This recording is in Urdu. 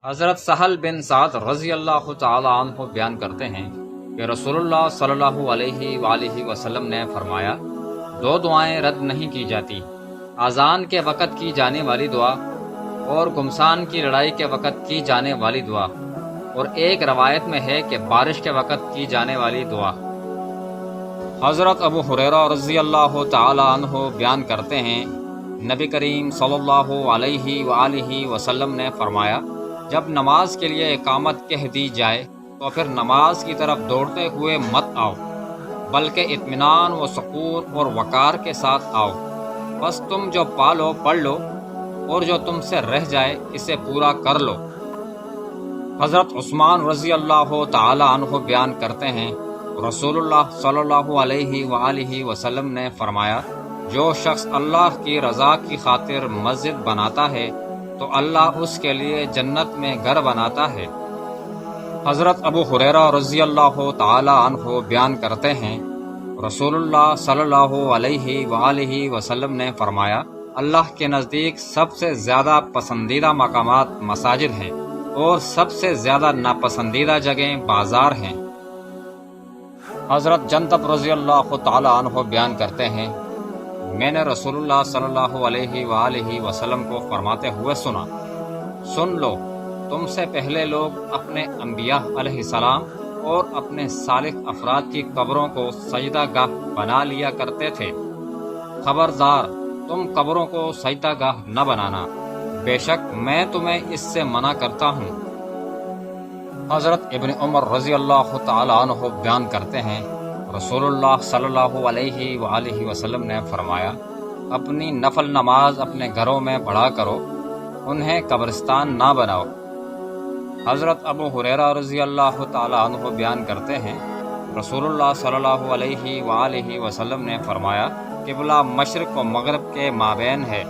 حضرت سہل بن سعد رضی اللہ تعالی عنہ بیان کرتے ہیں کہ رسول اللہ صلی اللہ علیہ وآلہ وسلم نے فرمایا، دو دعائیں رد نہیں کی جاتی، اذان کے وقت کی جانے والی دعا اور گمسان کی لڑائی کے وقت کی جانے والی دعا، اور ایک روایت میں ہے کہ بارش کے وقت کی جانے والی دعا۔ حضرت ابو ہریرہ رضی اللہ تعالی عنہ بیان کرتے ہیں، نبی کریم صلی اللہ علیہ وآلہ وسلم نے فرمایا، جب نماز کے لیے اقامت کہہ دی جائے تو پھر نماز کی طرف دوڑتے ہوئے مت آؤ، بلکہ اطمینان و سکون اور وقار کے ساتھ آؤ۔ بس تم جو پالو پڑھ لو، اور جو تم سے رہ جائے اسے پورا کر لو۔ حضرت عثمان رضی اللہ تعالی عنہ بیان کرتے ہیں، رسول اللہ صلی اللہ علیہ وآلہ وسلم نے فرمایا، جو شخص اللہ کی رضا کی خاطر مسجد بناتا ہے تو اللہ اس کے لیے جنت میں گھر بناتا ہے۔ حضرت ابو ہریرہ رضی اللہ تعالی عنہ بیان کرتے ہیں، رسول اللہ صلی اللہ علیہ وآلہ وسلم نے فرمایا، اللہ کے نزدیک سب سے زیادہ پسندیدہ مقامات مساجد ہیں اور سب سے زیادہ ناپسندیدہ جگہیں بازار ہیں۔ حضرت جندب رضی اللہ تعالی عنہ بیان کرتے ہیں، میں نے رسول اللہ صلی اللہ علیہ وآلہ وسلم کو فرماتے ہوئے سنا، سن لو، تم سے پہلے لوگ اپنے انبیاء علیہ السلام اور اپنے صالح افراد کی قبروں کو سجدہ گاہ بنا لیا کرتے تھے، خبردار تم قبروں کو سجدہ گاہ نہ بنانا، بے شک میں تمہیں اس سے منع کرتا ہوں۔ حضرت ابن عمر رضی اللہ تعالی عنہ بیان کرتے ہیں، رسول اللہ صلی اللہ علیہ وآلہ وسلم نے فرمایا، اپنی نفل نماز اپنے گھروں میں پڑھا کرو، انہیں قبرستان نہ بناؤ۔ حضرت ابو ہریرہ رضی اللہ تعالی عنہ بیان کرتے ہیں، رسول اللہ صلی اللہ علیہ وآلہ وسلم نے فرمایا، قبلہ مشرق و مغرب کے مابین ہے،